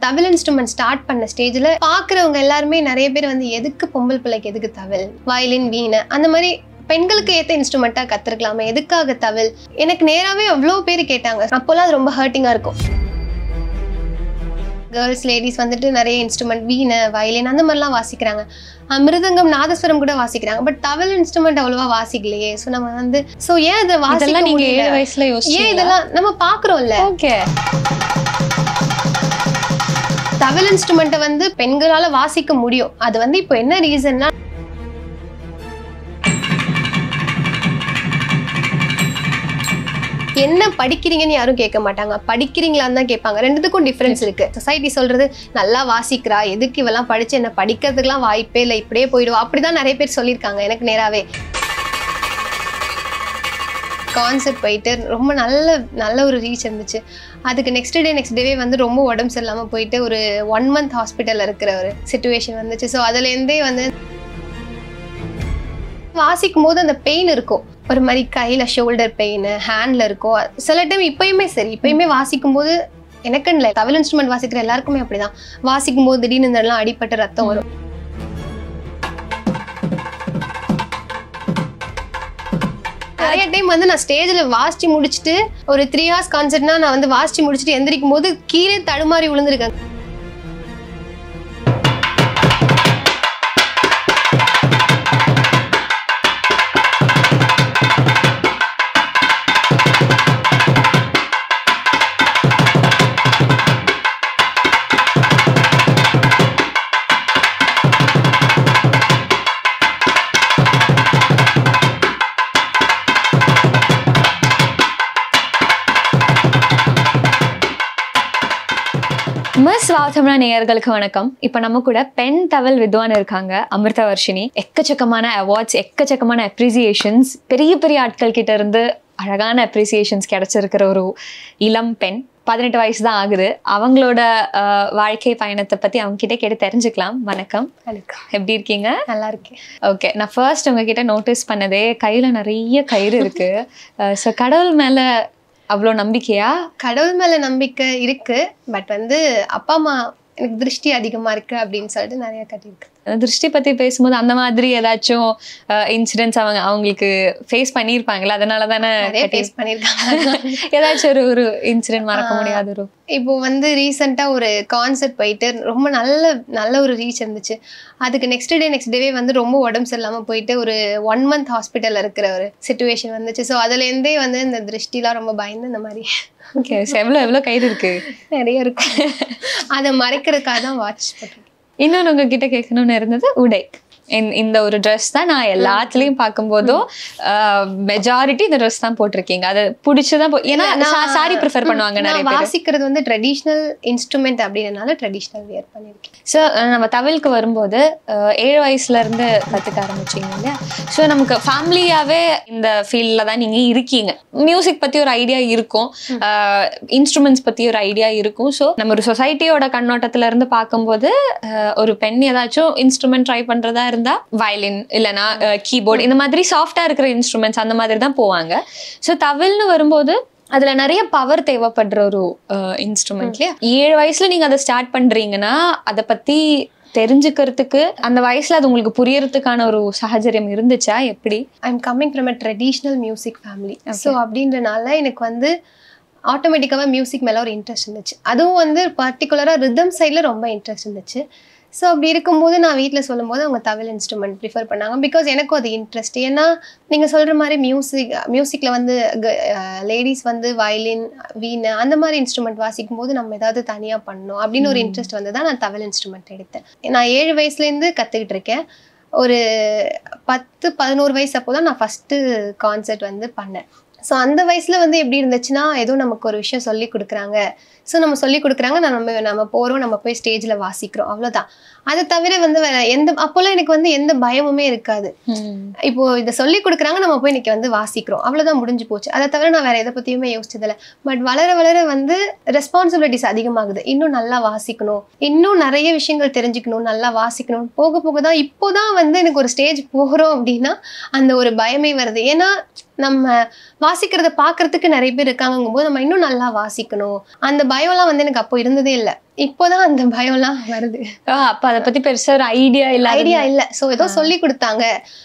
தவில் instrument start பண்ண ஸ்டேஜில் பார்க்குறவங்க எல்லாருமே நிறைய பேர் வந்து எதுக்கு பொம்பளை பிள்ளைக்கு எதுக்கு தவில், வயலின், வீணை அந்த மாதிரி பெண்களுக்கு ஏற்ற இன்ஸ்ட்ருமெண்ட்டாக கற்றுருக்கலாமே, எதுக்காக தவில்? எனக்கு நேராகவே அவ்வளோ பேர் கேட்டாங்க. அப்போல்லாம் அது ரொம்ப ஹர்ட்டிங்காக இருக்கும். கேர்ள்ஸ் லேடிஸ் வந்துட்டு நிறைய இன்ஸ்ட்ருமெண்ட் வீணை, வயலின் அந்த மாதிரிலாம் வாசிக்கிறாங்க. மிருதங்கம், நாதஸ்வரம் கூட வாசிக்கிறாங்க. பட் தவில் இன்ஸ்ட்ருமெண்ட் அவ்வளோவா வாசிக்கலையே. ஸோ நம்ம வந்து ஏன் இதை வாசிக்கலாம்? நீங்க 7 வயசுல ஏன் இதெல்லாம் நம்ம பார்க்குறோம்ல. ஓகே, தவில் இன்ஸ்ட்ருமெண்ட்டை வந்து பெண்களால் வாசிக்க முடியும். அது வந்து இப்போ என்ன ரீசன்னா, என்ன படிக்கிறீங்கன்னு யாரும் கேட்க மாட்டாங்க, படிக்கிறீங்களான்னு தான் கேட்பாங்க. ரெண்டுத்துக்கும் டிஃப்ரென்ஸ் இருக்கு. சொசைட்டி சொல்றது நல்லா வாசிக்கிறா, எதுக்கு இவெல்லாம் படிச்சு என்ன, படிக்கிறதுக்குலாம் வாய்ப்பே இல்லை, இப்படியே போயிடுவா, அப்படிதான் நிறைய பேர் சொல்லியிருக்காங்க எனக்கு நேராவே. கான்சர்ட் போயிட்டு ரொம்ப நல்ல ஒரு ரீச் இருந்துச்சு. அதுக்கு நெக்ஸ்ட் டேவே வந்து ரொம்ப உடம்பு சரியில்லாமல் போயிட்டு ஒரு 1 month ஹாஸ்பிட்டலில் இருக்கிற ஒரு சிச்சுவேஷன் வந்துச்சு. ஸோ அதுலேருந்தே வந்து வாசிக்கும் போது அந்த பெயின் இருக்கும், ஒரு மாதிரி கையில் ஷோல்டர் பெயின், ஹேண்டில் இருக்கும். சில டைம் இப்பயுமே வாசிக்கும் போது எனக்குன்னு இல்லை, தவில் இன்ஸ்ட்ருமெண்ட் வாசிக்கிற எல்லாருக்குமே அப்படிதான். வாசிக்கும் போது திடீர்னு இதெல்லாம் அடிப்பட்ட ரத்தம் வரும். நிறைய டைம் வந்து நான் ஸ்டேஜில் வாசிச்சு முடிச்சுட்டு ஒரு 3 hours கான்சர்ட்னா நான் வந்து வாசிச்சு முடிச்சுட்டு எந்திரிக்கும் போது கீழே தடுமாறி விழுந்திருக்கேன். மிஸ் வாவ் தமிழா நேயர்களுக்கு வணக்கம். இப்போ நம்ம கூட பெண் தவில் வித்வான் இருக்காங்க, அமிர்தவர்ஷினி. எக்கச்சக்கமான அவார்ட்ஸ், எக்கச்சக்கமான அப்ரிசியேஷன்ஸ், பெரிய ஆட்கள் கிட்ட இருந்து அழகான அப்ரிசியேஷன்ஸ் கிடைச்சிருக்கிற ஒரு இளம் பெண். 18 வயசு தான் ஆகுது. அவங்களோட வாழ்க்கை பயணத்தை பத்தி அவங்க கிட்ட கேட்டு தெரிஞ்சுக்கலாம். வணக்கம். எப்படி இருக்கீங்க? நல்லா இருக்கேன். ஓகே, நான் ஃபர்ஸ்ட் உங்ககிட்ட நோட்டீஸ் பண்ணதே கையில நிறைய கயிறு இருக்கு. ஸோ கடவுள் மேல அவ்வளோ நம்பிக்கையா? கடவுள் மேல நம்பிக்கை இருக்கு. பட் வந்து அப்பா அம்மா எனக்கு திருஷ்டி அதிகமா இருக்கு அப்படின்னு சொல்லிட்டு நிறைய கட்டியிருக்கு. திருஷ்டி பத்தி பேசும்போது அந்த மாதிரி ஏதாச்சும் இன்சிடென்ட்ஸ் அவங்களுக்கு ஃபேஸ் பண்ணியிருப்பாங்களா? அதனால தானே ஃபேஸ் பண்ணியிருக்காங்க. ஏதாச்சும் ஒரு இன்சிடென்ட் மறக்க முடியாத ஒரு? இப்போ வந்து ரீசெண்டாக ஒரு கான்சர்ட் போயிட்டு ரொம்ப நல்ல ஒரு ரீச் இருந்துச்சு. அதுக்கு நெக்ஸ்ட் டேவே வந்து ரொம்ப உடம்பு சரியில்லாமல் போயிட்டு ஒரு 1 month ஹாஸ்பிட்டலில் இருக்கிற ஒரு சிச்சுவேஷன் வந்துச்சு. ஸோ அதுலேருந்தே வந்து இந்த திருஷ்டிலாம் ரொம்ப பயந்து இந்த மாதிரி. ஓகே, எவ்வளோ கயிறு இருக்கு? நிறைய இருக்கு. அதை மறைக்கிறதுக்காக தான் வாட்ச் போட்டேன். இன்னொன்று உங்ககிட்ட கேட்கணும்னு இருந்தது உடை. இந்த ஒரு ட்ரெஸ் தான் நான் எல்லாத்துலயும் பார்க்கும்போதும் மெஜாரிட்டி இந்த ட்ரெஸ் தான் போட்டிருக்கீங்க. அது பிடிச்சதான். ஏன்னா சாரி ப்ரிஃபர் பண்ணுவாங்க நிறைய பேர். வாசிக்கிறது வந்து ட்ரெடிஷ்னல் இன்ஸ்ட்ருமெண்ட் அப்படின்றனால ட்ரெடிஷ்னல் வியர் பண்ணியிருக்கேன். ஸோ நம்ம தவிலுக்கு வரும்போது 7 வயசுல இருந்து கற்றுக்க ஆரம்பிச்சிங்க இல்லையா? ஸோ நமக்கு ஃபேமிலியாவே இந்த ஃபீல்டில் தான் நீங்கள் இருக்கீங்க. மியூசிக் பற்றி ஒரு ஐடியா இருக்கும், இன்ஸ்ட்ருமெண்ட்ஸ் பற்றி ஒரு ஐடியா இருக்கும். ஸோ நம்ம ஒரு சொசைட்டியோட கண்ணோட்டத்துல இருந்து பார்க்கும்போது ஒரு பெண் ஏதாச்சும் இன்ஸ்ட்ருமெண்ட் ட்ரை பண்றதா இருந்தா வயலின் இல்லைன்னா கீபோர்டு இந்த மாதிரி சாஃப்டா இருக்கிற இன்ஸ்ட்ருமெண்ட்ஸ் அந்த மாதிரி தான் போவாங்க. ஸோ தவில்னு வரும்போது அதுல நிறைய பவர் தேவைப்படுற ஒரு இன்ஸ்ட்ருமெண்ட் இல்லையா? 7 வயசுல நீங்க அதை ஸ்டார்ட் பண்றீங்கன்னா அதை பத்தி தெரிஞ்சுக்கிறதுக்கு அந்த வயசுல அது உங்களுக்கு புரியறதுக்கான ஒரு சகஜரியம் இருந்துச்சா? எப்படி? I am coming from a traditional music family. So அப்படின்றனால எனக்கு வந்து ஆட்டோமேட்டிக்காக மியூசிக் மேலே ஒரு இன்ட்ரெஸ்ட் இருந்துச்சு. அதுவும் வந்து பர்டிகுலராக ரிதம் சைடில் ரொம்ப இன்ட்ரெஸ்ட் இருந்துச்சு. ஸோ அப்படி இருக்கும்போது நான் வீட்டில் சொல்லும்போது அவங்க தவில் இன்ஸ்ட்ருமெண்ட் ப்ரிஃபர் பண்ணாங்க. பிகாஸ் எனக்கும் அது இன்ட்ரெஸ்ட். ஏன்னா நீங்கள் சொல்கிற மாதிரி மியூசிக்கில் வந்து லேடிஸ் வந்து வயலின், வீணை அந்த மாதிரி இன்ஸ்ட்ருமெண்ட் வாசிக்கும் போது நம்ம ஏதாவது தனியாக பண்ணணும் அப்படின்னு ஒரு இன்ட்ரெஸ்ட் வந்து தான் நான் தவில் இன்ஸ்ட்ருமெண்ட் எடுத்தேன். நான் 7 வயசுலேருந்து கற்றுக்கிட்டு இருக்கேன். ஒரு 10-11 வயசு அப்போ தான் நான் ஃபஸ்ட்டு கான்சர்ட் வந்து பண்ணேன். ஸோ அந்த வயசில் வந்து எப்படி இருந்துச்சுன்னா, ஏதோ நமக்கு ஒரு விஷயம் சொல்லி கொடுக்குறாங்க, ஸோ நம்ம சொல்லி கொடுக்குறாங்க, நம்ம போகிறோம், நம்ம போய் ஸ்டேஜில் வாசிக்கிறோம், அவ்வளோதான். அதை தவிர வந்து அப்போல்லாம் எனக்கு வந்து எந்த பயமுமே இருக்காது. இப்போ இதை சொல்லி கொடுக்குறாங்க, நம்ம போய் இன்னைக்கு வந்து வாசிக்கிறோம், அவ்வளோதான், முடிஞ்சு போச்சு. அதை தவிர நான் வேற எதை பற்றியுமே யோசிச்சதில்லை. பட் வளர வந்து ரெஸ்பான்சிபிலிட்டிஸ் அதிகமாகுது. இன்னும் நல்லா வாசிக்கணும், இன்னும் நிறைய விஷயங்கள் தெரிஞ்சுக்கணும், நல்லா வாசிக்கணும். போக தான் இப்போதான் வந்து எனக்கு ஒரு ஸ்டேஜ் போகிறோம் அப்படின்னா அந்த ஒரு பயமே வருது. ஏன்னா நம்ம வாசிக்கிறத பாக்குறதுக்கு நிறைய பேர் இருக்காங்கும் போது நம்ம இன்னும் நல்லா வாசிக்கணும். அந்த பயம்லாம் வந்து எனக்கு அப்போ இருந்ததே இல்லை. இப்போதான் அந்த பயம்லாம் வருது. அப்ப அதை பத்தி பெருசா ஒரு ஐடியா இல்ல. சோ ஏதோ சொல்லி கொடுத்தாங்க,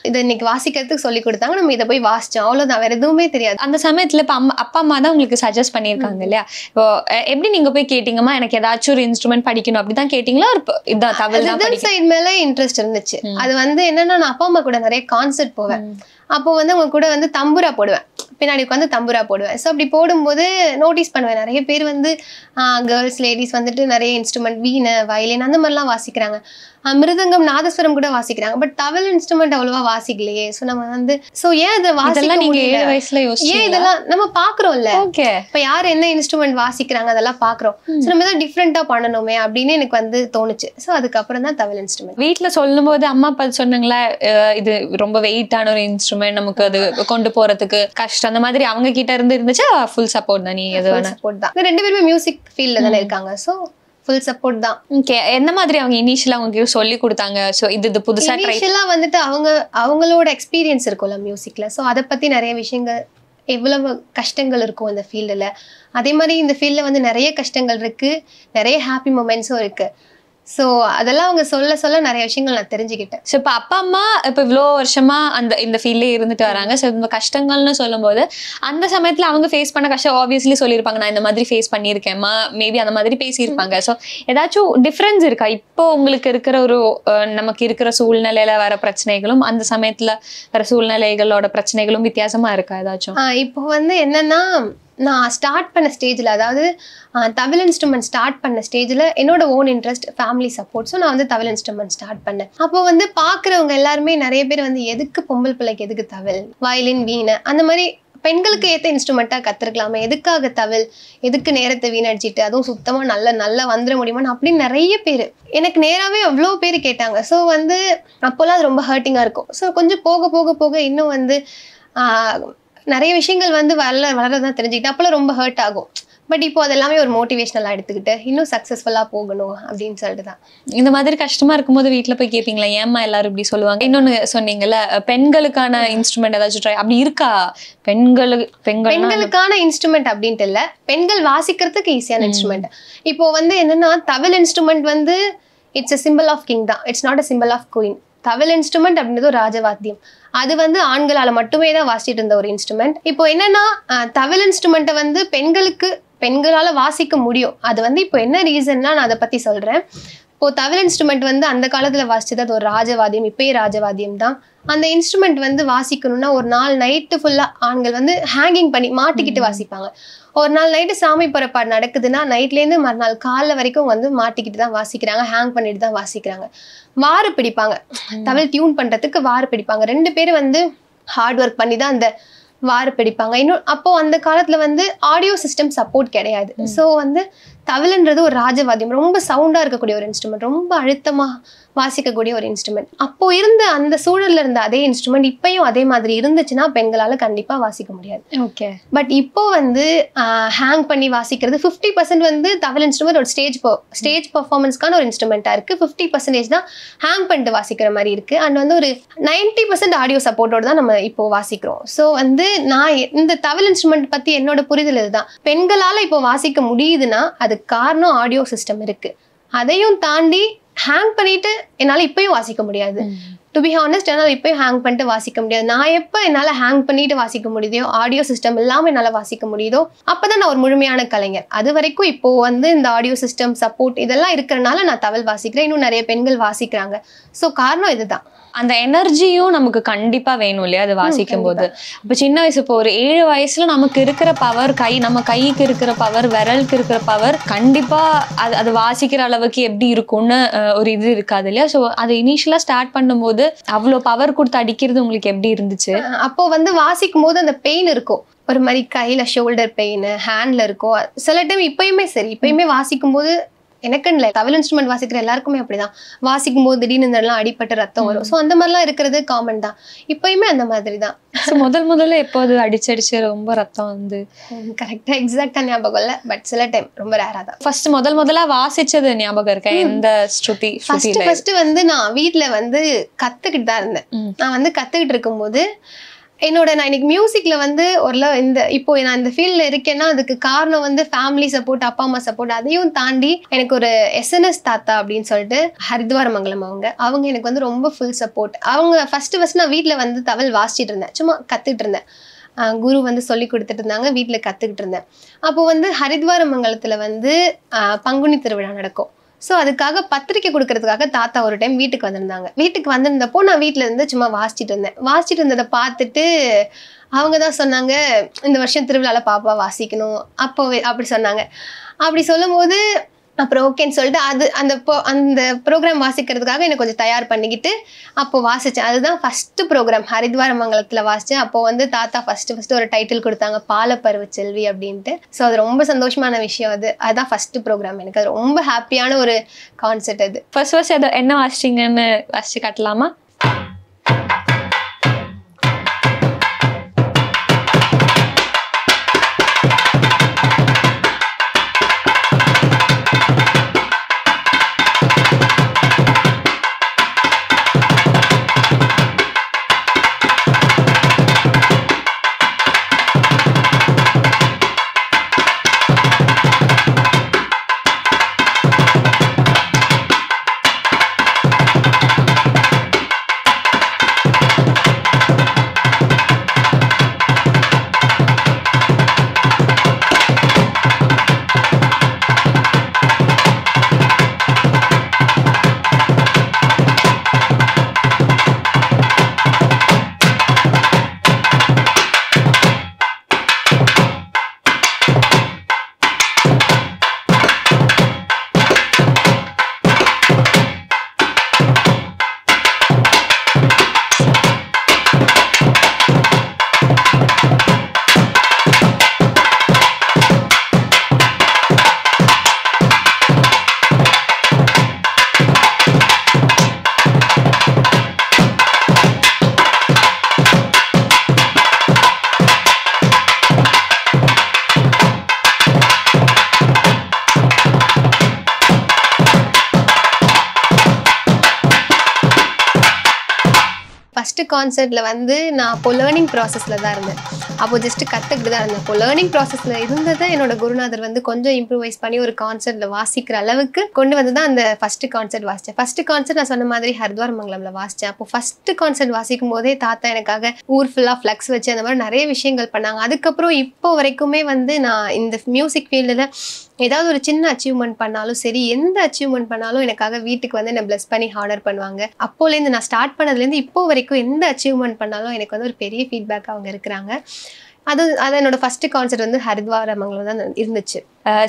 இதை இன்னைக்கு வாசிக்கிறதுக்கு சொல்லி கொடுத்தாங்க, நம்ம இதை போய் வாசிச்சோம், அவ்வளவுதான், வேற எதுவுமே தெரியாது. அந்த சமயத்துல இப்ப அப்பா அம்மா தான் உங்களுக்கு சஜஸ்ட் பண்ணிருக்காங்க இல்லையா? இப்போ எப்படி நீங்க போய் கேட்டீங்கம்மா எனக்கு ஏதாச்சும் ஒரு இன்ஸ்ட்ருமெண்ட் படிக்கணும் அப்படிதான் கேட்டீங்களா? இதான் தவில் தான் படிக்கணும் சைடு மேல இன்ட்ரெஸ்ட் இருந்துச்சு. அது வந்து என்னன்னா, நான் அப்பா அம்மா கூட நிறைய கான்சர்ட் போவேன். அப்போ வந்து அவங்க கூட வந்து தம்புரா போடுவேன், பின்னாடி உட்காந்து தம்புரா போடுவேன். ஸோ அப்படி போடும்போது நோட்டீஸ் பண்ணுவேன், நிறைய பேர் வந்து கேர்ள்ஸ் லேடிஸ் வந்துட்டு நிறைய இன்ஸ்ட்ருமெண்ட், வீணை, வயலின் அந்த மாதிரிலாம் வாசிக்கிறாங்க, மிருதங்கம், நாதஸ்வரம் கூட வாசிக்கிறாங்க. பட் தவில் இன்ஸ்ட்ருமெண்ட் அவ்வளவா வாசிக்கலையே. ஸோ நம்ம வந்து ஏன் இதை வாசிக்க நீங்க 7 வயசுல ஏன் இதெல்லாம் நம்ம பாக்குறோம்ல, ஓகே இப்ப யார் என்ன இன்ஸ்ட்ருமெண்ட் வாசிக்கிறாங்க அதெல்லாம் பாக்குறோம். ஸோ நம்ம ஏதாவது டிஃப்ரெண்டா பண்ணணுமே அப்படின்னு எனக்கு வந்து தோணுச்சு. ஸோ அதுக்கப்புறம் தான் தவில் இன்ஸ்ட்ருமெண்ட். வீட்டுல சொல்லும் போது அம்மா அப்பா சொன்னாங்களா இது ரொம்ப வெயிட்டான ஒரு இன்ஸ்ட்ருமெண்ட், நமக்கு அது கொண்டு போறதுக்கு கஷ்டம், அந்த மாதிரி அவங்க கிட்ட இருந்துச்சா? ஃபுல் சப்போர்ட் தான்? நீ எது சப்போர்ட் தான். 2 பேருமே மியூசிக் ஃபீல்ட்ல தானே இருக்காங்க. ஸோ ஃபுல் சப்போர்ட் தான். ஓகே. என்ன மாதிரி அவங்க இனிஷியலா உங்களுக்கு சொல்லி கொடுத்தாங்க? சோ இது புதுசா ட்ரை இனிஷியலா வந்துட்டு அவங்களோட எக்ஸ்பீரியன்ஸ் இருக்கும்ல மியூசிக்ல. சோ அதை பத்தி நிறைய விஷயங்கள், எவ்வளவு கஷ்டங்கள் இருக்கும் இந்த ஃபீல்டுல, அதே மாதிரி இந்த ஃபீல்ட்ல வந்து நிறைய கஷ்டங்கள் இருக்கு, நிறைய ஹாப்பி மொமெண்ட்ஸும் இருக்கு. ஸோ அதெல்லாம் அவங்க சொல்ல நிறைய விஷயங்கள் நான் தெரிஞ்சுக்கிட்டேன். ஸோ இப்போ அப்பா அம்மா இப்போ இவ்வளோ வருஷமா இந்த ஃபீல்ட்லேயே இருந்துட்டு வராங்க. ஸோ இந்த கஷ்டங்கள்னு சொல்லும்போது அந்த சமயத்தில் அவங்க ஃபேஸ் பண்ண கஷ்டம் ஆப்வியஸ்லி சொல்லியிருப்பாங்க, நான் இந்த மாதிரி ஃபேஸ் பண்ணியிருக்கேன்மா, மேபி அந்த மாதிரி பேசியிருப்பாங்க. ஸோ ஏதாச்சும் டிஃப்ரென்ஸ் இருக்கா இப்போ உங்களுக்கு இருக்கிற ஒரு நமக்கு இருக்கிற சூழ்நிலையில வர பிரச்சனைகளும் அந்த சமயத்தில் வர சூழ்நிலைகளோட பிரச்சனைகளும் வித்தியாசமா இருக்கா ஏதாச்சும்? இப்போ வந்து என்னன்னா, நான் ஸ்டார்ட் பண்ண ஸ்டேஜில், அதாவது தவில் இன்ஸ்ட்ருமெண்ட் ஸ்டார்ட் பண்ண ஸ்டேஜில் என்னோட own interest, family support, so நான் வந்து தவில் இன்ஸ்ட்ருமெண்ட் ஸ்டார்ட் பண்ணேன். அப்போ வந்து பார்க்குறவங்க எல்லாருமே நிறைய பேர் வந்து எதுக்கு பொம்பளை பிள்ளைக்கு எதுக்கு தவில், வயலின், வீணை, அந்த மாதிரி பெண்களுக்கு ஏற்ற இன்ஸ்ட்ருமெண்ட்டாக கற்றுருக்கலாமே, எதுக்காக தவில், எதுக்கு நேரத்தை வீணடிச்சிட்டு, அதுவும் சுத்தமாக நல்லா வந்துட முடியுமான்னு அப்படின்னு நிறைய பேர் எனக்கு நேராகவே அவ்வளோ பேர் கேட்டாங்க. ஸோ வந்து அப்போல்லாம் அது ரொம்ப ஹர்ட்டிங்காக இருக்கும். ஸோ கொஞ்சம் போக இன்னும் வந்து நிறைய விஷயங்கள் வந்து வளரதான் தெரிஞ்சுக்கிட்டு அப்போல்லாம் ரொம்ப ஹர்ட் ஆகும். பட் இப்போ அதெல்லாமே ஒரு மோட்டிவேஷனலாக எடுத்துக்கிட்டு இன்னும் சக்ஸஸ்ஃபுல்லாக போகணும் அப்படின்னு சொல்லிட்டு தான். இந்த மாதிரி கஷ்டமா இருக்கும்போது வீட்டில் போய் கேட்பீங்களா, ஏம்மா எல்லாரும் இப்படி சொல்லுவாங்க? இன்னொன்று சொன்னீங்கல்ல, பெண்களுக்கான இன்ஸ்ட்ருமெண்ட் ஏதாச்சும் ட்ரை அப்படி இருக்கா? பெண்களுக்கான இன்ஸ்ட்ருமெண்ட் அப்படின்ட்டு இல்லை, பெண்கள் வாசிக்கிறதுக்கு ஈஸியான இன்ஸ்ட்ருமெண்ட். இப்போ வந்து என்னன்னா, தவில் இன்ஸ்ட்ருமெண்ட் வந்து it's a symbol of king தான், it's not a symbol of queen. தவில் இன்ஸ்ட்ருமெண்ட் அப்படின்றது ஒரு ராஜவாத்தியம், அது வந்து ஆண்களால் மட்டுமே தான் வாசிட்டு இருந்த ஒரு இன்ஸ்ட்ருமெண்ட். இப்போ என்னன்னா, தவில் இன்ஸ்ட்ருமெண்ட்டை வந்து பெண்களால் வாசிக்க முடியும். அது வந்து இப்போ என்ன ரீசன்னா நான் அதை பற்றி சொல்கிறேன். இப்போது தவில் இன்ஸ்ட்ருமெண்ட் வந்து அந்த காலத்தில் வாசிச்சது அது ஒரு ராஜவாதியம், இப்போயே ராஜவாதியம் தான். அந்த இன்ஸ்ட்ருமெண்ட் வந்து வாசிக்கணும்னா ஒரு நாள் நைட்டு ஃபுல்லாக ஆண்கள் வந்து ஹேங்கிங் பண்ணி மாட்டிக்கிட்டு வாசிப்பாங்க. ஒரு நாள் நைட்டு சாமி புறப்பாடு நடக்குதுன்னா நைட்லேருந்து மறுநாள் காலைல வரைக்கும் வந்து மாட்டிக்கிட்டு தான் வாசிக்கிறாங்க, ஹேங் பண்ணிட்டு தான் வாசிக்கிறாங்க. வாறு பிடிப்பாங்க, தவில் டியூன் பண்ணுறதுக்கு வாறு பிடிப்பாங்க. 2 பேரும் வந்து ஹார்ட் ஒர்க் பண்ணி தான் அந்த வாறு பிடிப்பாங்க. இன்னும் அப்போ அந்த காலத்துல வந்து ஆடியோ சிஸ்டம் சப்போர்ட் கிடையாது. ஸோ வந்து தவில்ன்றது ஒரு ராஜவாத்தியம், ரொம்ப சவுண்டா இருக்கக்கூடிய ஒரு இன்ஸ்ட்ருமெண்ட், ரொம்ப அழுத்தமா வாசிக்கக்கூடிய ஒரு இன்ஸ்ட்ருமெண்ட். அப்போ இருந்த அந்த சூழல்ல இருந்த அதே இன்ஸ்ட்ருமெண்ட் இப்பயும் அதே மாதிரி இருந்துச்சுன்னா பெண்களால கண்டிப்பா வாசிக்க முடியாது. ஓகே. பட் இப்போ வந்து ஹேங் பண்ணி வாசிக்கிறது 50% வந்து தவில் இன்ஸ்ட்ருமெண்ட் ஒரு ஸ்டேஜ் பர்ஃபார்மன்ஸ்க்கான ஒரு இன்ஸ்ட்ருமெண்டா இருக்கு, 50% தான் ஹேங் பண்ணிட்டு வாசிக்கிற மாதிரி இருக்கு. அண்ட் வந்து ஒரு 90% ஆடியோ சப்போர்ட்டோட தான் நம்ம இப்போ வாசிக்கிறோம். ஸோ வந்து நான் இந்த தவில் இன்ஸ்ட்ருமெண்ட் பத்தி என்னோட புரிதல் இதுதான், பெண்களால இப்போ வாசிக்க முடியுதுன்னா அது காரணம் ஆடியோ சிஸ்டம் இருக்கு. அதையும் தாண்டி ஹேங் பண்ணிட்டு என்னால இப்பயும் வாசிக்க முடியாது. டு பி ஹானஸ்ட், என்னால் இப்பயும் ஹேங் பண்ணிட்டு வாசிக்க முடியாது. நான் எப்போ என்னால் ஹேங் பண்ணிட்டு வாசிக்க முடியுதோ, ஆடியோ சிஸ்டம் இல்லாமல் என்னால் வாசிக்க முடியுதோ, அப்போதான் நான் ஒரு முழுமையான கலைஞர். அது வரைக்கும் இப்போ வந்து இந்த ஆடியோ சிஸ்டம் சப்போர்ட் இதெல்லாம் இருக்கிறனால நான் தவில் வாசிக்கிறேன், இன்னும் நிறைய பெண்கள் வாசிக்கிறாங்க. ஸோ காரணம் இதுதான். அந்த எனர்ஜியும் நமக்கு கண்டிப்பா வேணும் இல்லையா அது வாசிக்கும் போது. இப்போ சின்ன வயசு, இப்போ ஒரு 7 வயசுல நமக்கு இருக்கிற பவர், நம்ம கைக்கு இருக்கிற பவர், விரலுக்கு இருக்கிற பவர் கண்டிப்பா அது வாசிக்கிற அளவுக்கு எப்படி இருக்கும்னு ஒரு இது இருக்காது இல்லையா? ஸோ அது இனிஷியலா ஸ்டார்ட் பண்ணும்போது அவ்வளோ பவர் கொடுத்து அடிக்கிறது உங்களுக்கு எப்படி இருந்துச்சு? அப்போ வந்து வாசிக்கும் போது அந்த பெயின் இருக்கும், ஒரு மாதிரி கையில ஷோல்டர் பெயின், ஹேண்ட்ல இருக்கும். சில டைம் இப்பயுமே வாசிக்கும் போது எனக்குன்னு இல்லை, தவில் இன்ஸ்ட்ருமெண்ட் வாசிக்கிற எல்லாருக்குமே அப்படிதான், வாசிக்கும் போது திடீர்னு இந்த எல்லாம் அடிப்பட்டு ரத்தம் வரும். ஸோ அந்த மாதிரிலாம் இருக்கிறது காமன் தான், இப்பயுமே அந்த மாதிரி தான். ஸோ முதல்ல எப்போது அடிச்சு ரொம்ப ரத்தம் வந்து கரெக்டா எக்ஸாக்டா ஞாபகம் இல்லை, பட் சில டைம் ரொம்ப ரேரா தான். ஃபர்ஸ்ட் முதல்ல வாசிச்சது ஞாபகம் இருக்கா? எந்த ஸ்ருதி? ஃபர்ஸ்ட் வந்து நான் வீட்டுல வந்து கத்துக்கிட்டு தான் இருந்தேன். நான் வந்து கத்துக்கிட்டு இருக்கும்போது நான் இன்னைக்கு மியூசிக்ல வந்து இந்த இப்போ நான் இந்த ஃபீல்ட்ல இருக்கேன்னா அதுக்கு காரணம் வந்து ஃபேமிலி சப்போர்ட், அப்பா அம்மா சப்போர்ட். அதையும் தாண்டி எனக்கு ஒரு SNS தாத்தா அப்படின்னு சொல்லிட்டு ஹரித்வாரமங்கலம் அவங்க எனக்கு வந்து ரொம்ப ஃபுல் சப்போர்ட். அவங்க ஃபர்ஸ்ட் நான் வீட்டில் வந்து தவல் வாசிச்சுட்டு இருந்தேன், சும்மா கத்துட்டு இருந்தேன். குரு வந்து சொல்லி கொடுத்துட்டு இருந்தாங்க, வீட்டில் கத்துக்கிட்டு இருந்தேன். அப்போ வந்து ஹரித்வாரமங்கலத்துல வந்து பங்குனி திருவிழா நடக்கும். ஸோ அதுக்காக பத்திரிக்கை கொடுக்கறதுக்காக தாத்தா ஒரு டைம் வீட்டுக்கு வந்திருந்தாங்க. வீட்டுக்கு வந்திருந்தப்போ நான் வீட்டில் இருந்து சும்மா வாசிச்சுட்டு இருந்ததை பார்த்துட்டு அவங்க தான் சொன்னாங்க, இந்த வருஷம் திருவிழாவில் பாப்பா வாசிக்கணும் அப்போவே அப்படி சொன்னாங்க. அப்படி சொல்லும் போது அப்புறம் ஓகேன்னு சொல்லிட்டு அந்த ப்ரோக்ராம் வாசிக்கிறதுக்காக எனக்கு கொஞ்சம் தயார் பண்ணிக்கிட்டு அப்போ வாசித்தேன். அதுதான் ஃபஸ்ட்டு ப்ரோக்ராம் ஹரித்வாரமங்கலத்தில் வாசித்தேன். அப்போ வந்து தாத்தா ஃபஸ்ட்டு ஒரு டைட்டில் கொடுத்தாங்க, பாலப்பருவ செல்வி அப்படின்ட்டு. ஸோ அது ரொம்ப சந்தோஷமான விஷயம். அதுதான் ஃபஸ்ட்டு ப்ரோக்ராம். எனக்கு அது ரொம்ப ஹாப்பியான ஒரு கான்செப்ட். அது ஃபர்ஸ்ட் அது என்ன வாசிச்சிங்கன்னு வாசிச்சு காட்டலாமா? ஃபஸ்ட்டு கான்சர்ட்டில் வந்து நான் அப்போ லேர்னிங் ப்ராசஸில் தான் இருந்தேன். அப்போது ஜஸ்ட்டு கற்றுக்கிட்டு தான் இருந்தேன். இப்போ லேர்னிங் ப்ராசஸில் இருந்ததை என்னோட குருநாதர் வந்து கொஞ்சம் இம்ப்ரூவைஸ் பண்ணி ஒரு கான்சர்ட்டில் வாசிக்கிற அளவுக்கு கொண்டு வந்து தான் அந்த ஃபஸ்ட்டு கான்சர்ட் வாசித்தேன். ஃபஸ்ட்டு கான்சர்ட் நான் சொன்ன மாதிரி ஹரித்வாரமங்கலமில் வாசித்தேன். அப்போ ஃபஸ்ட்டு கான்சர்ட் வாசிக்கும் போதே தாத்தா எனக்காக ஊர் ஃபுல்லாக ஃப்ளக்ஸ் வச்சு அந்த மாதிரி நிறைய விஷயங்கள் பண்ணாங்க. அதுக்கப்புறம் இப்போ வரைக்குமே வந்து நான் இந்த மியூசிக் ஃபீல்டில் ஏதாவது ஒரு சின்ன அச்சீவ்மெண்ட் பண்ணாலும் சரி, எந்த அச்சீவ்மெண்ட் பண்ணாலும் எனக்காக வீட்டுக்கு வந்து என்னை பிளஸ் பண்ணி ஹானர் பண்ணுவாங்க. அப்போலேருந்து நான் ஸ்டார்ட் பண்ணதுலேருந்து இப்போ வரைக்கும் எந்த அச்சீவ்மெண்ட் பண்ணாலும் எனக்கு வந்து ஒரு பெரிய ஃபீட்பேக் அவங்க இருக்கிறாங்க. அது என்னோட ஃபர்ஸ்ட் கான்சர்ட் வந்து ஹரித்வாரமங்கலம் தான் இருந்துச்சு.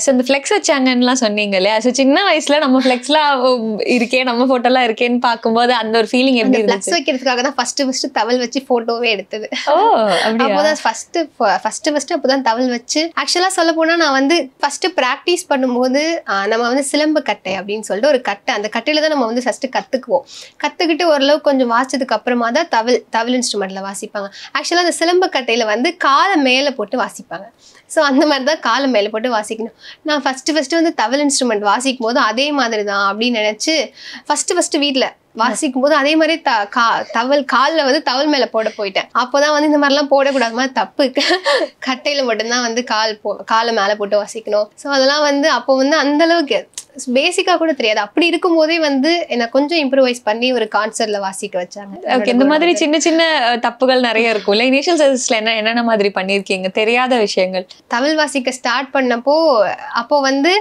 ஸோ இந்த ஃப்ளெக்ஸ் வச்சாங்கன்னுலாம் சொன்னீங்க இல்லையா? ஸோ சின்ன வயசுல நம்ம ஃப்ளெக்ஸ்லாம் இருக்கே, நம்ம ஃபோட்டோலாம் இருக்கேன்னு பார்க்கும்போது அந்த ஒரு ஃபீலிங் எப்படி இருந்துச்சு? ஃப்ளெக்ஸ் வைக்கிறதுக்காக தான் ஃபர்ஸ்ட் தவல் வச்சு ஃபோட்டோவே எடுத்தது. அப்போதான் ஃபர்ஸ்ட் அப்போதான் தவல் வச்சு. ஆக்சுவலாக சொல்ல போனால் நான் வந்து ஃபர்ஸ்ட் ப்ராக்டிஸ் பண்ணும்போது நம்ம வந்து சிலம்பு கட்டை அப்படின்னு சொல்லிட்டு ஒரு கட்டை, அந்த கட்டையில தான் நம்ம வந்து ஃபர்ஸ்ட் கற்றுக்குவோம். கற்றுக்கிட்டு ஓரளவு கொஞ்சம் வாசிச்சதுக்கு அப்புறமா தான் தவில் இன்ஸ்ட்ருமெண்ட்ல வாசிப்பாங்க. ஆக்சுவலாக அந்த சிலம்பு கட்டையில வந்து காலை மேலே போட்டு வாசிப்பாங்க. ஸோ அந்த மாதிரி தான் காலை மேலே போட்டு வாசிக்கணும். நான் ஃபர்ஸ்ட் வந்து தவில் இன்ஸ்ட்ருமெண்ட் வாசிக்கும் போது அதே மாதிரி தான் அப்படின்னு நினச்சி ஃபர்ஸ்ட் வீட்டில் வாசிக்கும் போது அதே மாதிரி தவல் காலில் வந்து தவல் மேலே போட போயிட்டேன். அப்போதான் வந்து இந்த மாதிரிலாம் போடக்கூடாது, மாதிரி தப்பு, கட்டையில் மட்டும்தான் வந்து காலை மேலே போட்டு வாசிக்கணும். ஸோ அதெல்லாம் வந்து அப்போ வந்து அந்த அளவுக்கு பேசிக்கா கூட தெரியாது. அப்படி இருக்கும் போதே வந்து என்ன கொஞ்சம் இம்ப்ரூவைஸ் பண்ணி ஒரு கான்சர்ட்ல வாசிக்க வச்சாங்க. ஓகே, இந்த மாதிரி சின்ன சின்ன தப்புகள் நிறைய இருக்கும்ல. இனிஷியல் சர்வீஸ்ல என்னென்ன மாதிரி பண்ணிருக்கீங்க தெரியாத விஷயங்கள்? தவில் வாசிக்க ஸ்டார்ட் பண்ணப்போ அப்போ வந்து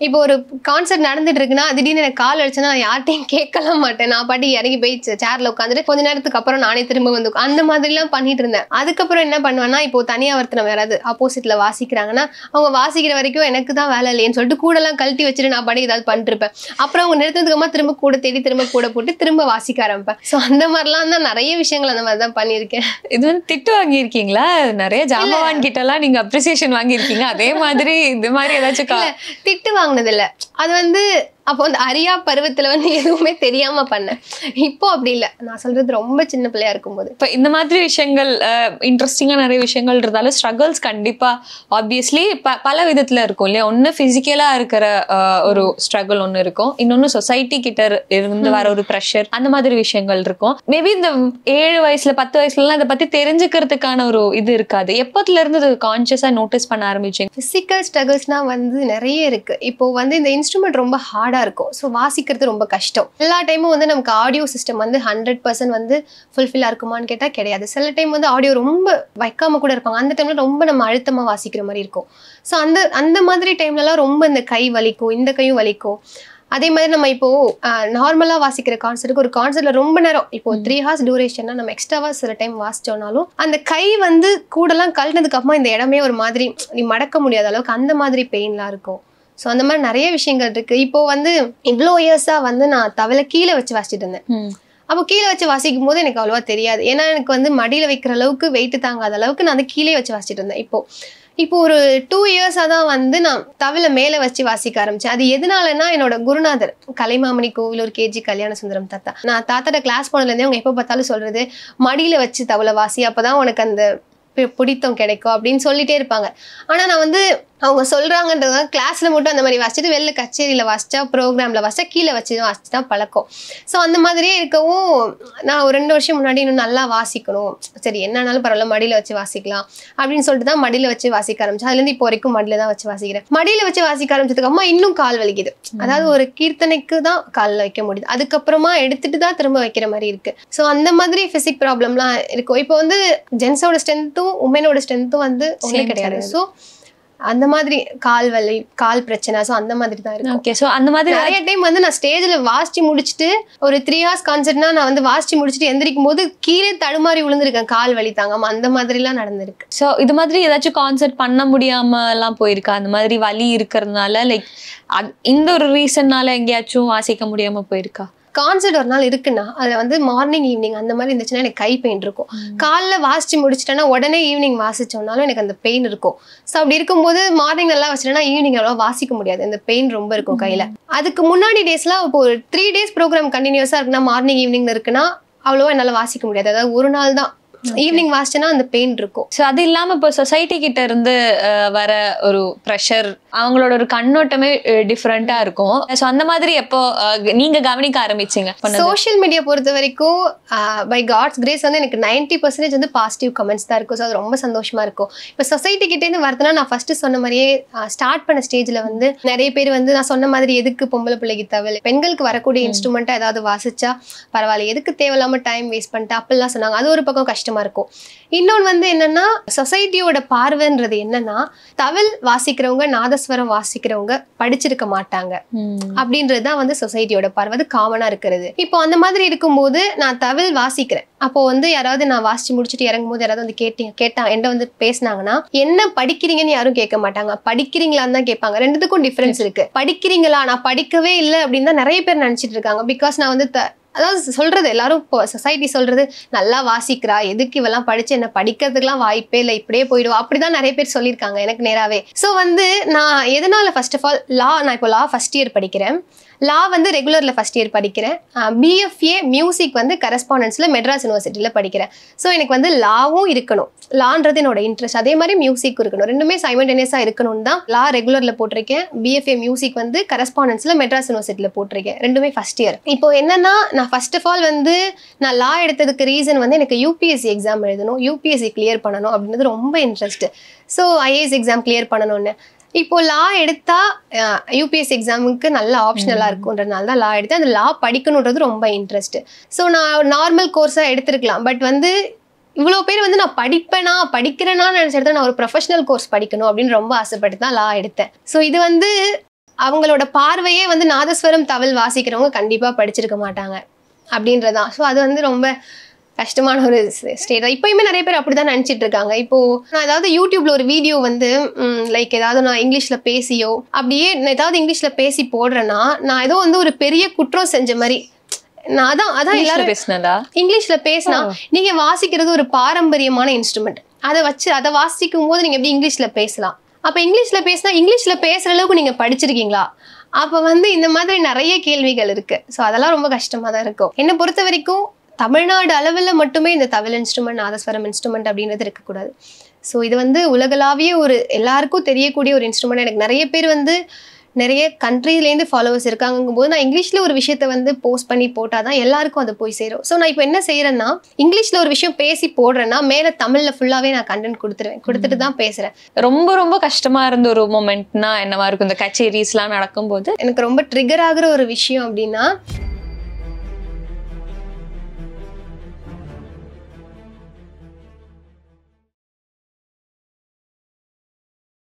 இப்போ ஒரு கான்சர்ட் நடந்துட்டு இருக்குன்னா திடீர்னு எனக்கு கால் அடிச்சுன்னா நான் யார்ட்டையும் கேட்கலாம் மாட்டேன். நான் பாட்டி இறங்கி போய் சேர்ல உட்காந்துட்டு கொஞ்ச நேரத்துக்கு அப்புறம் நானே திரும்ப வந்து அந்த மாதிரிலாம் பண்ணிட்டு இருந்தேன். அதுக்கப்புறம் என்ன பண்ணுவேன்னா, இப்போ தனியா ஒருத்தனை யாராவது ஆப்போசிட்ல வாசிக்கிறாங்கன்னா அவங்க வாசிக்கிற வரைக்கும் எனக்கு தான் வேலை இல்லையேன்னு சொல்லிட்டு கூடலாம் கழட்டி வச்சுட்டு நான் பாட்டி ஏதாவது பண்ணிருப்பேன். அப்புறம் அவங்க நிறுத்ததுக்கு அம்மா திரும்ப கூட தேடி திரும்ப கூட போட்டு திரும்ப வாசிக்க ஆரம்பிப்பேன். ஸோ அந்த மாதிரிலாம் தான் நிறைய விஷயங்கள் அந்த மாதிரி தான் பண்ணியிருக்கேன். இது வந்து திட்டு வாங்கியிருக்கீங்களா? நிறைய ஜாம்பவான் கிட்ட எல்லாம் நீங்க அப்ரிசியேஷன் வாங்கியிருக்கீங்க. அதே மாதிரி இந்த மாதிரி ஏதாச்சும் திட்டு வாங்கினது இல்லை. அது வந்து அப்போ அந்த அறியா பருவத்துல வந்து எதுவுமே தெரியாம பண்ணேன். இப்போ அப்படி இல்லை, நான் சொல்றது ரொம்ப சின்ன பிள்ளையா இருக்கும்போது. இப்போ இந்த மாதிரி விஷயங்கள் இன்ட்ரெஸ்டிங்கா நிறைய விஷயங்கள் இருந்தாலும் ஸ்ட்ரகிள்ஸ் கண்டிப்பா ஆப்வியஸ்லி பல விதத்துல இருக்கும் இல்லையா? ஒண்ணு பிசிக்கலா இருக்கிற ஒரு ஸ்ட்ரகிள் ஒண்ணு இருக்கும், இன்னொன்னு சொசைட்டி கிட்ட இருந்து வர ஒரு ப்ரெஷர், அந்த மாதிரி விஷயங்கள் இருக்கும். மேபி இந்த 7 வயசுல 10 வயசுல அதை பத்தி தெரிஞ்சுக்கிறதுக்கான ஒரு இது இருக்காது. எப்பத்துல இருந்து கான்சியஸா நோட்டீஸ் பண்ண ஆரம்பிச்சீங்க? பிசிக்கல் ஸ்ட்ரகிள்ஸ்னா வந்து நிறைய இருக்கு. இப்போ வந்து இந்த இன்ஸ்ட்ருமெண்ட் ரொம்ப ஹார்டா இருக்கும், ஸோ வாசிக்கிறது ரொம்ப கஷ்டம். எல்லா டைமும் வந்து நமக்கு ஆடியோ சிஸ்டம் வந்து 100% வந்து ஃபுல்ஃபில்லாக இருக்குமான்னு கேட்டால் கிடையாது. சில டைம் வந்து ஆடியோ ரொம்ப வைக்காம கூட இருப்பாங்க, அந்த டைம்ல ரொம்ப நம்ம அழுத்தமாக வாசிக்கிற மாதிரி இருக்கும். ஸோ அந்த மாதிரி டைம்லலாம் ரொம்ப இந்த கை வலிக்கும், இந்த கையும் வலிக்கும். அதே மாதிரி நம்ம இப்போ நார்மலாக வாசிக்கிற கான்சர்ட்டுக்கு ஒரு கான்சர்ட்ல ரொம்ப நேரம், இப்போ 3 hours டியூரேஷன்னா நம்ம எக்ஸ்ட்ராவா சில டைம் வாசிச்சோம்னாலும் அந்த கை வந்து கூடலாம் கழட்டினதுக்கு அப்புறமா இந்த இடமே ஒரு மாதிரி நீ மடக்க முடியாத அளவுக்கு அந்த மாதிரி பெயின்லாம் இருக்கும். ஸோ அந்த மாதிரி நிறைய விஷயங்கள் இருக்கு. இப்போ வந்து இவ்வளோ இயர்ஸா வந்து நான் தவளை கீழே வச்சு வாசிச்சுட்டு இருந்தேன். அப்போ கீழே வச்சு வாசிக்கும் போது எனக்கு அவ்வளோவா தெரியாது, ஏன்னா எனக்கு வந்து மடியில் வைக்கிற அளவுக்கு வெயிட் தாங்காத அளவுக்கு நான் வந்து கீழே வச்சு வாசிச்சுட்டு இருந்தேன். இப்போ ஒரு 2 இயர்ஸாக தான் வந்து நான் தவளை மேலே வச்சு வாசிக்க ஆரம்பித்தேன். அது எதனாலன்னா என்னோட குருநாதர் கலைமாமணி கோவிலூர் கேஜி கல்யாண சுந்தரம் தாத்தா, நான் தாத்தாட்ட கிளாஸ் போனதுலேருந்தே அவங்க எப்போ பார்த்தாலும் சொல்கிறது, மடியில் வச்சு தவளை வாசி, அப்போ தான் உனக்கு அந்த பிடித்தம் கிடைக்கும் அப்படின்னு சொல்லிட்டே இருப்பாங்க. ஆனால் நான் வந்து அவங்க சொல்கிறாங்கன்றதுனால கிளாஸில் மட்டும் அந்த மாதிரி வாசிச்சுட்டு வெளில கச்சேரியில் வாசிச்சா ப்ரோக்ராமில் வாசிச்சா கீழே வச்சு வாசிச்சு தான் பழக்கம். ஸோ அந்த மாதிரியே இருக்கவும் நான் ஒரு 2 வருஷம் முன்னாடி இன்னும் நல்லா வாசிக்கணும், சரி என்னன்னாலும் பரவாயில்ல மடியில் வச்சு வாசிக்கலாம் அப்படின்னு சொல்லிட்டு தான் மடியில் வச்சு வாசிக்க ஆரம்பிச்சேன். அதுலேருந்து இப்போ வரைக்கும் மடியில் தான் வச்சு வாசிக்கிறேன். மடியில் வச்சு வாசிக்க ஆரம்பிச்சதுக்கு அம்மா இன்னும் கால் வலிக்குது, அதாவது ஒரு கீர்த்தனைக்கு தான் காலில் வைக்க முடியுது, அதுக்கப்புறமா எடுத்துட்டு தான் திரும்ப வைக்கிற மாதிரி இருக்கு. ஸோ அந்த மாதிரி ஃபிசிக் ப்ராப்ளம்லாம் இருக்கும். இப்போ வந்து ஜென்ஸோட ஸ்ட்ரென்த்தும் உமனோட ஸ்ட்ரென்த்தும் வந்து ஒன்றே கிடையாது. ஸோ அந்த மாதிரி கால் வலி, கால் பிரச்சனை, ஸோ அந்த மாதிரி தான் இருக்கு. ஓகே, ஸோ அந்த மாதிரி நிறைய டைம் வந்து நான் ஸ்டேஜில் வாசிச்சு முடிச்சுட்டு ஒரு 3 hours கான்சர்ட்னா நான் வந்து வாசிச்சு முடிச்சுட்டு எந்திரிக்கும் போது கீழே தடுமாறி விழுந்திருக்கேன், கால் வலி தாங்காம. அந்த மாதிரிலாம் நடந்திருக்கு. ஸோ இது மாதிரி ஏதாச்சும் கான்சர்ட் பண்ண முடியாம எல்லாம் போயிருக்கா? அந்த மாதிரி வலி இருக்கிறதுனால லைக் இந்த ஒரு ரீசன்னால எங்கேயாச்சும் வாசிக்க முடியாம போயிருக்கா? கான்சர்ட் ஒரு நாள் இருக்குன்னா அதில் வந்து மார்னிங் ஈவினிங் அந்த மாதிரி இருந்துச்சுன்னா எனக்கு கை பெயின் இருக்கும். காலைல வாசிச்சு முடிச்சிட்டேன்னா உடனே ஈவினிங் வாசிச்சோம்னாலும் எனக்கு அந்த பெயின் இருக்கும். ஸோ அப்படி இருக்கும்போது மார்னிங் நல்லா வச்சுட்டேன்னா ஈவினிங் அவ்வளோ வாசிக்க முடியாது, இந்த பெயின் ரொம்ப இருக்கும் கையில். அதுக்கு முன்னாடி டேஸ்லாம் இப்போ ஒரு 3 days ப்ரோக்ராம் கண்டினியூஸாக இருக்குன்னா மார்னிங் ஈவினிங் இருக்குன்னா அவ்வளோவா என்னால் வாசிக்க முடியாது. அதாவது ஒரு நாள் தான் ஈவினிங் வாசிச்சேன்னா அந்த பெயின் இருக்கும். ஸோ அது இல்லாம இப்போ சொசைட்டி கிட்ட இருந்து வர ஒரு ப்ரெஷர், அவங்களோட ஒரு கண்ணோட்டமே டிஃப்ரெண்டா இருக்கும். ஸோ அந்த மாதிரி எப்போ நீங்க கவனிக்க ஆரம்பிச்சீங்க? சோஷியல் மீடியா பொறுத்த வரைக்கும் பை காட்ஸ் கிரேஸ் வந்து எனக்கு 90% வந்து பாசிட்டிவ் கமெண்ட்ஸ் தான் இருக்கும். ஸோ அது ரொம்ப சந்தோஷமா இருக்கும். இப்போ சொசைட்டி கிட்டேருந்து வரதுனா நான் ஃபர்ஸ்ட் சொன்ன மாதிரியே ஸ்டார்ட் பண்ண ஸ்டேஜ்ல வந்து நிறைய பேர் வந்து நான் சொன்ன மாதிரி எதுக்கு பொம்பளை பிள்ளைக்கு தவிர பெண்களுக்கு வரக்கூடிய இன்ஸ்ட்ருமெண்ட்டா ஏதாவது வாசிச்சா பரவாயில்ல, எதுக்கு தேவையில்லாம டைம் வேஸ்ட் பண்ணிட்டு அப்படிலாம் சொன்னாங்க. அது ஒரு பக்கம் கஷ்டமா இருக்கும். இன்னொன்று வந்து என்னன்னா சொசைட்டியோட பார்வைன்றது என்னன்னா தவில் வாசிக்கிறவங்க நாதஸ்வரம் வாசிக்கிறவங்க படிச்சிருக்க மாட்டாங்க அப்படின்றதுதான் வந்து சொசைட்டியோட பார்வை, அது காமனா இருக்கிறது. இப்போ அந்த மாதிரி இருக்கும்போது நான் தவில் வாசிக்கிறேன், அப்போ வந்து யாராவது நான் வாசிச்சு முடிச்சுட்டு இறங்கும் போது யாராவது வந்து கேட்டாங்க என்ன வந்து பேசினாங்கன்னா என்ன படிக்கிறீங்கன்னு யாரும் கேட்க மாட்டாங்க, படிக்கிறீங்களான்னு தான் கேட்பாங்க. ரெண்டுத்துக்கும் டிஃபரன்ஸ் இருக்கு. படிக்கிறீங்களா, நான் படிக்கவே இல்லை அப்படின்னு தான் நிறைய பேர் நினைச்சிட்டு இருக்காங்க. பிகாஸ் நான் வந்து அதாவது சொல்றது எல்லாரும் இப்போ சொசைட்டி சொல்றது நல்லா வாசிக்கிறா, எதுக்கு இவெல்லாம் படிச்சு என்ன படிக்கிறதுக்குலாம் வாய்ப்பே இல்லை, இப்படியே போயிடுவா, அப்படிதான் நிறைய பேர் சொல்லியிருக்காங்க எனக்கு நேராவே. ஸோ வந்து நான் எதனால ஃபர்ஸ்ட் ஆஃப் ஆல் நான் இப்போ லா ஃபர்ஸ்ட் இயர் படிக்கிறேன். லா வந்து ரெகுலரில் ஃபர்ஸ்ட் இயர் படிக்கிறேன். பிஎஃப்ஏ மியூசிக் வந்து கரஸ்பாண்டன்ஸில் மெட்ராஸ் யூனிவர்சிட்டியில் படிக்கிறேன். ஸோ எனக்கு வந்து லாவும் இருக்கணும், லான்றது என்னோட இன்ட்ரெஸ்ட், அதே மாதிரி மியூசிக் இருக்கணும், ரெண்டுமே சைமல்டேனியஸாக இருக்கணும்னு தான் லா ரெகுலரில் போட்டிருக்கேன். பிஎஃப்ஏ மியூசிக் வந்து கரஸ்பாண்டன்ஸில் மெட்ராஸ் யூனிவர்சிட்டியில் போட்டிருக்கேன், ரெண்டுமே ஃபர்ஸ்ட் இயர். இப்போ என்னன்னா நான் ஃபர்ஸ்ட் ஆஃப் ஆல் வந்து நான் லா எடுத்ததுக்கு ரீசன் வந்து எனக்கு யூபிஎஸ்சி எக்ஸாம் எழுதணும், யூபிஎஸ்சி கிளியர் பண்ணணும் அப்படின்றது ரொம்ப interest. So IAS exam clear பண்ணணும்னு. இப்போ லா எடுத்தா யூபிஎஸ்சி எக்ஸாமுக்கு நல்ல ஆப்ஷனலாக இருக்குன்றதுனால தான் லா எடுத்தேன். அந்த லா படிக்கணுன்றது ரொம்ப இன்ட்ரெஸ்ட். ஸோ நான் நார்மல் கோர்ஸாக எடுத்துருக்கலாம், பட் வந்து இவ்வளோ பேர் வந்து நான் படிக்கிறேன்னா நினச்சிட்டு நான் ஒரு ப்ரொஃபஷனல் கோர்ஸ் படிக்கணும் அப்படின்னு ரொம்ப ஆசைப்பட்டு தான் லா எடுத்தேன். ஸோ இது வந்து அவங்களோட பார்வையே வந்து நாதஸ்வரம் தவில் வாசிக்கிறவங்க கண்டிப்பாக படிச்சிருக்க மாட்டாங்க அப்படின்றதான். ஸோ அது வந்து ரொம்ப கஷ்டமான ஒரு ஸ்டேட். இப்போயுமே நிறைய பேர் அப்படிதான் நினச்சிட்டு இருக்காங்க. இப்போ நான் ஏதாவது யூடியூப்ல ஒரு வீடியோ வந்து லைக் ஏதாவது நான் இங்கிலீஷ்ல பேசியோ அப்படியே ஏதாவது இங்கிலீஷ்ல பேசி போடுறேன்னா நான் ஏதோ வந்து ஒரு பெரிய குற்றம் செஞ்ச மாதிரி. நான் அதான் எல்லாரும் இங்கிலீஷ்ல பேசினா நீங்க வாசிக்கிறது ஒரு பாரம்பரியமான இன்ஸ்ட்ருமெண்ட், அதை வாசிக்கும் போது நீங்க எப்படி இங்கிலீஷ்ல பேசலாம்? அப்ப இங்கிலீஷ்ல பேசினா இங்கிலீஷ்ல பேசுற அளவுக்கு நீங்க படிச்சிருக்கீங்களா அப்போ வந்து இந்த மாதிரி நிறைய கேள்விகள் இருக்கு. ஸோ அதெல்லாம் ரொம்ப கஷ்டமாக தான் இருக்கும். என்னை பொறுத்த வரைக்கும் தமிழ்நாடு அளவில் மட்டுமே இந்த தவில் இன்ஸ்ட்ருமெண்ட், நாதஸ்வரம் இன்ஸ்ட்ருமெண்ட் அப்படின்றது இருக்கக்கூடாது. ஸோ இது வந்து உலகளாவிய ஒரு எல்லாருக்கும் தெரியக்கூடிய ஒரு இன்ஸ்ட்ருமெண்ட். எனக்கு நிறைய பேர் வந்து நிறைய கண்ட்ரிலேருந்து ஃபாலோவர்ஸ் இருக்காங்கும் போது நான் இங்கிலீஷில் ஒரு விஷயத்த வந்து போஸ்ட் பண்ணி போட்டால் தான் எல்லாருக்கும் அது போய் சேரும். ஸோ நான் இப்போ என்ன செய்கிறேன்னா, இங்கிலீஷில் ஒரு விஷயம் பேசி போடுறேன்னா மேலே தமிழில் ஃபுல்லாகவே நான் கண்டென்ட் கொடுத்துட்டு தான் பேசுகிறேன். ரொம்ப ரொம்ப கஷ்டமாக இருந்த ஒரு மொமெண்ட்னா என்னவா இருக்கும் இந்த கச்சேரிஸ்லாம் நடக்கும்போது? எனக்கு ரொம்ப ட்ரிகர் ஆகுற ஒரு விஷயம் அப்படின்னா,